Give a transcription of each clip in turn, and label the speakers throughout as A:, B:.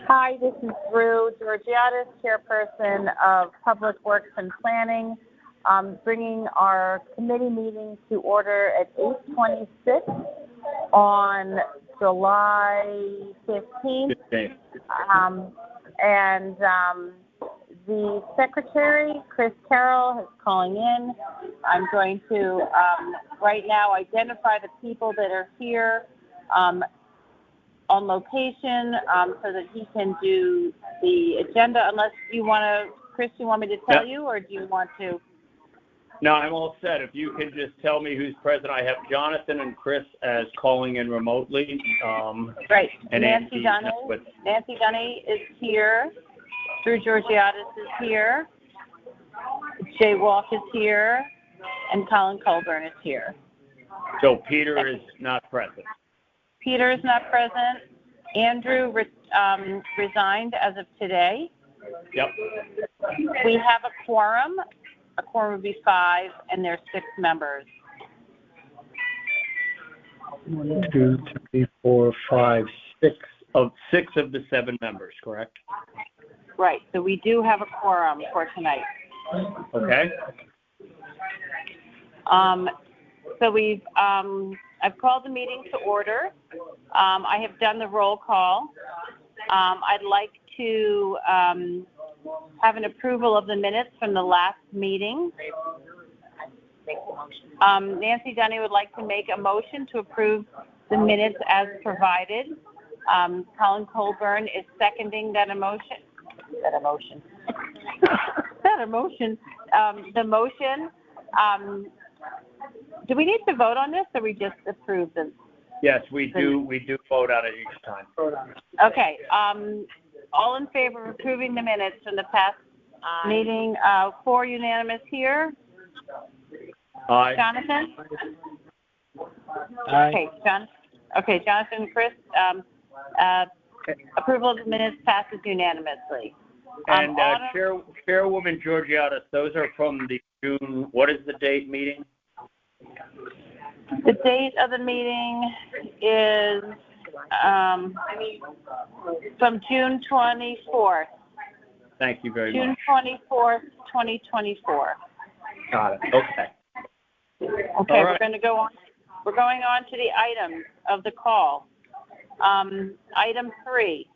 A: Hi, this is Drew Georgiadis, Chairperson of Public Works and Planning, bringing our committee meeting to order at 8:26 on July 15th. The Secretary, Chris Carroll, is calling in. I'm going to right now identify the people that are here on location so that he can do the agenda, unless you want to, Chris, you want me to tell you, or do you want to?
B: No, I'm all set. If you can just tell me who's present. I have Jonathan and Chris as calling in remotely.
A: Right.
B: And
A: Nancy Dunny is here. Drew Georgiadis is here. Jay Walk is here. And Colin Colburn is here.
B: So Peter is not present.
A: Peter is not present. Andrew resigned as of today.
B: Yep.
A: We have a quorum. A quorum would be 5, and there's 6 members.
B: 1, 2, 3, 4, 5, 6 of the 7 members, correct?
A: Right. So we do have a quorum for tonight.
B: Okay.
A: So we've I've called the meeting to order. I have done the roll call. I'd like to have an approval of the minutes from the last meeting. Nancy Dunny would like to make a motion to approve the minutes as provided. Colin Colburn is seconding that motion. The motion. Do we need to vote on this, or we just approve them?
B: Yes, we do. We do vote on it each time.
A: Okay. All in favor of approving the minutes from the past meeting? 4 unanimous here.
B: Aye.
A: Jonathan?
B: Aye.
A: Okay, Jonathan and Chris, approval of the minutes passes unanimously.
B: And Chairwoman Georgiadis, those are from the June, what is the date meeting?
A: The date of the meeting is from June 24th.
B: Thank you very much.
A: June 24th, 2024.
B: Got it. Okay.
A: Okay,
B: right.
A: We're going to go on. We're going on to the items of the call. Item 3.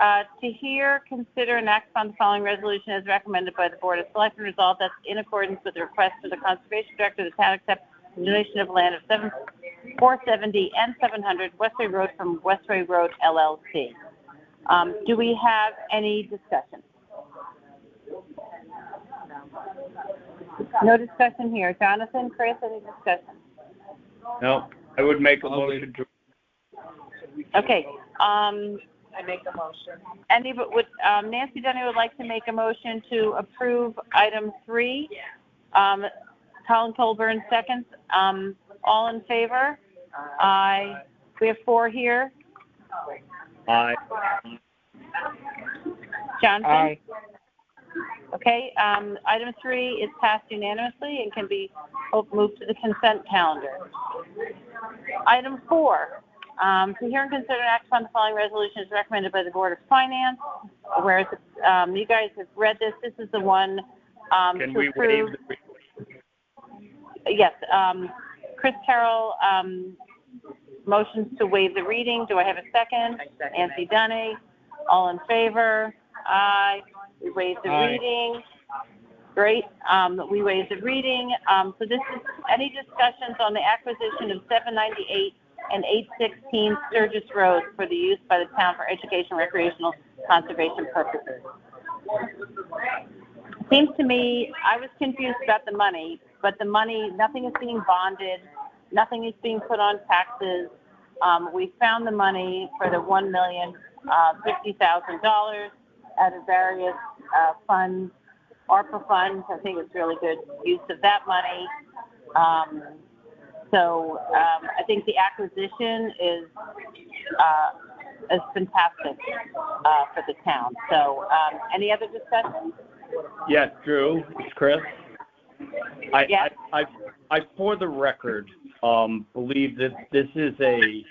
A: To hear, consider, and act on the following resolution as recommended by the Board of Selectmen. Resolved that in accordance with the request of the Conservation Director, the town accepts the donation of land of 470 and 700 Westway Road from Westway Road LLC. Do we have any discussion? No discussion here. Jonathan, Chris, any discussion?
B: No, I would make a motion to.
A: Okay.
C: I make a motion.
A: Nancy Dunny would like to make a motion to approve item 3. Colin Colburn seconds. All in favor? Aye. We have 4 here.
B: Aye.
A: Jonathan?
C: Aye.
A: Okay. Item 3 is passed unanimously and can be moved to the consent calendar. Item 4. To hear and consider and act upon the following resolution is recommended by the Board of Finance. Whereas you guys have read this, this is the one
B: Can we waive the
A: Yes. Chris Carroll motions to waive the reading. Do I have a second? Nancy Dunny. All in favor? Aye. We waive the reading. Great. We waive the reading. So this is any discussions on the acquisition of 798 and 816 Sturgis Road for the use by the town for education, recreational, conservation purposes. Seems to me, I was confused about the money, but the money, nothing is being bonded, nothing is being put on taxes. We found the money for the $1,050,000 out of various funds, ARPA funds. I think it's really good use of that money. So I think the acquisition is fantastic for the town. So any other discussion?
B: Yes, Drew, it's Chris.
A: Yes.
B: I for the record, believe that this is a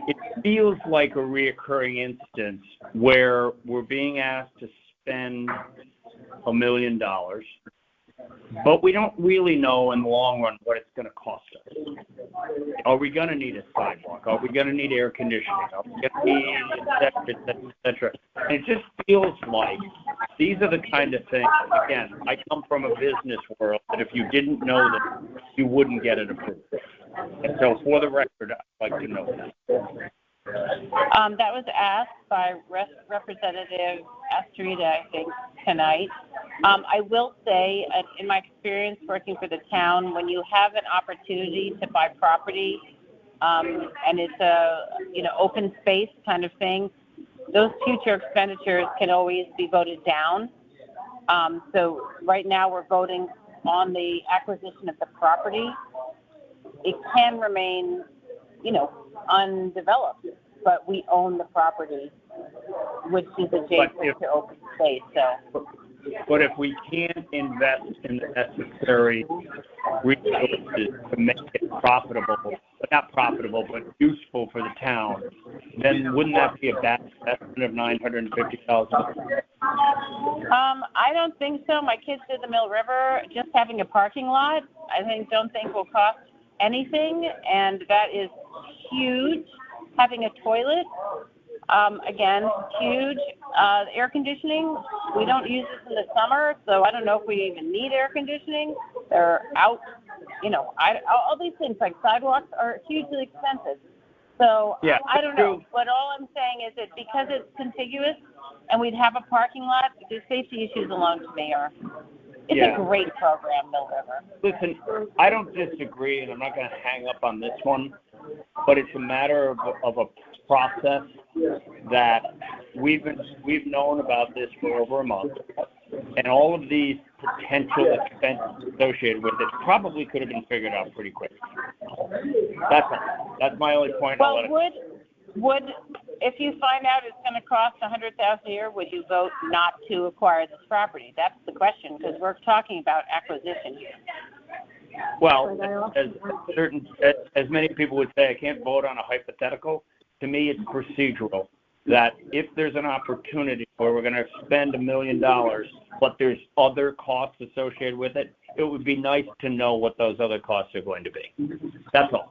B: it feels like a reoccurring instance where we're being asked to spend $1 million, but we don't really know in the long run what it's going to cost us. Are we going to need a sidewalk? Are we going to need air conditioning? Are we going to need et cetera? And it just feels like these are the kind of things, again, I come from a business world that if you didn't know that, you wouldn't get it approved. And so for the record, I'd like to know that.
A: That was asked by Representative Astrida, I think, tonight. I will say, in my experience working for the town, when you have an opportunity to buy property, and it's a open space kind of thing, those future expenditures can always be voted down. So right now we're voting on the acquisition of the property. It can remain, undeveloped, but we own the property, which is adjacent to open space. So.
B: But if we can't invest in the necessary resources to make it profitable, not profitable, but useful for the town, then wouldn't that be a bad investment of $950,000?
A: I don't think so. My kids did the Mill River. Just having a parking lot, don't think will cost anything, and that is huge. Having a toilet, again, huge. Air conditioning, we don't use this in the summer, so I don't know if we even need air conditioning. They're out, all these things like sidewalks are hugely expensive. So
B: yeah,
A: I don't know. But all I'm saying is that because it's contiguous and we'd have a parking lot, the safety issues alone to me are, it's a great program, Mill River.
B: Listen, I don't disagree, and I'm not going to hang up on this one, but it's a matter of a process that we've known about this for over a month, and all of these potential expenses associated with it probably could have been figured out pretty quickly. That's all. That's my only point.
A: Well, would if you find out it's going to cost $100,000 a year, would you vote not to acquire this property? That's the question, because we're talking about acquisition here.
B: Well, as many people would say, I can't vote on a hypothetical. To me, it's procedural. That if there's an opportunity where we're going to spend $1 million, but there's other costs associated with it, it would be nice to know what those other costs are going to be. That's all.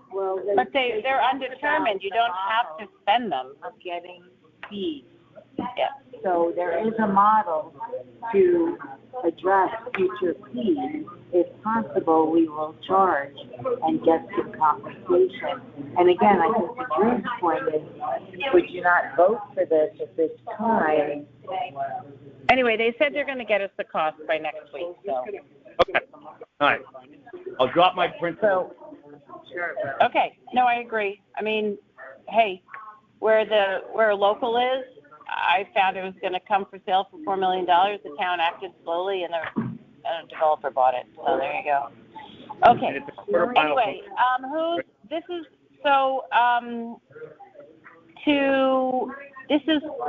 A: But they're undetermined. You don't have to spend them.
C: Of getting fees.
A: Yeah.
C: So there is a model to address future fees. If possible, we will charge and get some compensation. And again, I think the Drew's point is, would you not vote for this at this time?
A: Anyway, they said they're going to get us the cost by next week. So.
B: Okay. All right. I'll drop my principle.
A: Okay. No, I agree. I mean, hey, where local is, I found it was going to come for sale for $4 million. The town acted slowly, and a developer bought it. So there you go. Okay. Anyway,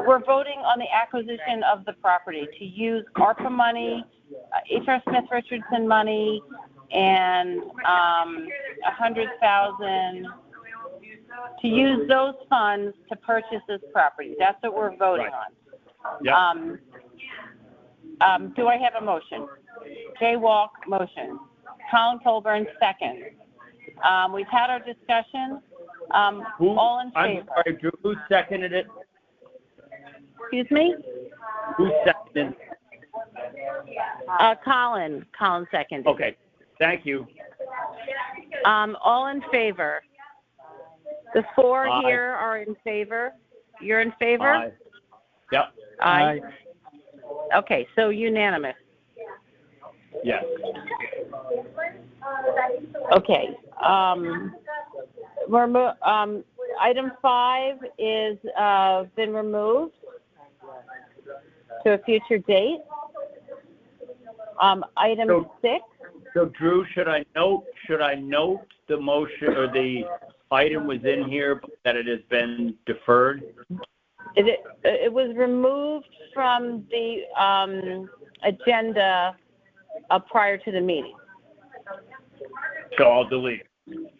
A: we're voting on the acquisition of the property to use ARPA money, H.R. Smith Richardson money, and $100,000 to use those funds to purchase this property. That's what we're voting on.
B: Yep.
A: Do I have a motion? Jay Walk, motion. Colin Colburn, second. We've had our discussion. All in favor?
B: I'm sorry, Drew, who seconded it?
A: Excuse me?
B: Who seconded it?
A: Colin seconded.
B: Okay, thank you.
A: All in favor? The four here are in favor. You're in favor?
B: Aye. Yep.
A: Aye. Okay, so unanimous.
B: Yes.
A: Okay. Item 5 is been removed to a future date. Item 6.
B: So Drew, should I note the motion or the item was in here but that it has been deferred?
A: It was removed from the agenda prior to the meeting.
B: So I'll delete it.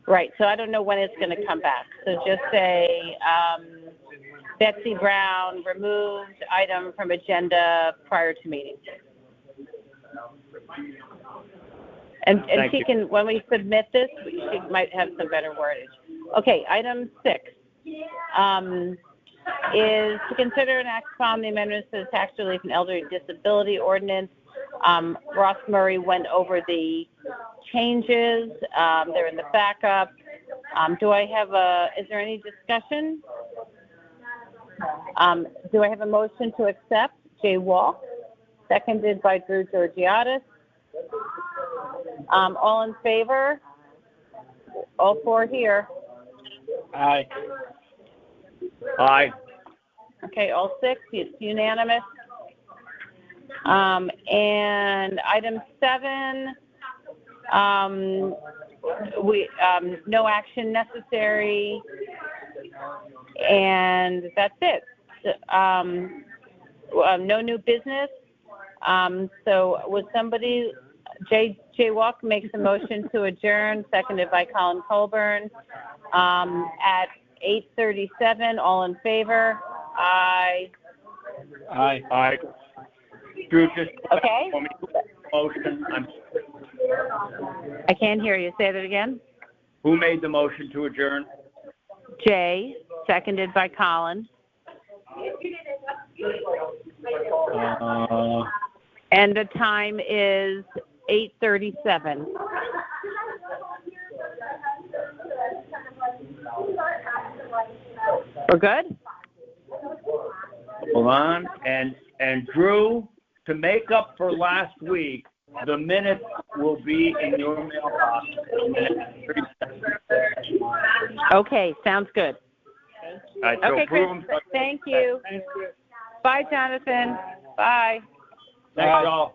A: Right, so I don't know when it's going to come back. So just say Betsy Brown removed item from agenda prior to meeting. And she can, when we submit this, she might have some better wordage. Okay, item 6 is to consider and act upon the amendments to the tax relief and elderly disability ordinance. Ross Murray went over the changes. They're in the backup. Do I have is there any discussion? Do I have a motion to accept? Jay Walk, seconded by Drew Georgiadis. All in favor? All 4 here.
B: Aye. Aye.
A: Okay, all 6, it's unanimous. And item 7, no action necessary, and that's it. No new business. So would somebody, Jay Walk makes a motion to adjourn, seconded by Colin Colburn, at 8:37. All in favor? Aye.
B: Aye. Aye. Drew, just
A: okay.
B: Motion.
A: I can't hear you. Say that again.
B: Who made the motion to adjourn?
A: Jay, seconded by Colin. And the time is 8:37. We're good?
B: Hold on. And Drew, to make up for last week, the minutes will be in your mailbox.
A: Okay, sounds good. Okay, Chris, thank you. Bye, Jonathan. Bye.
B: Thanks, y'all.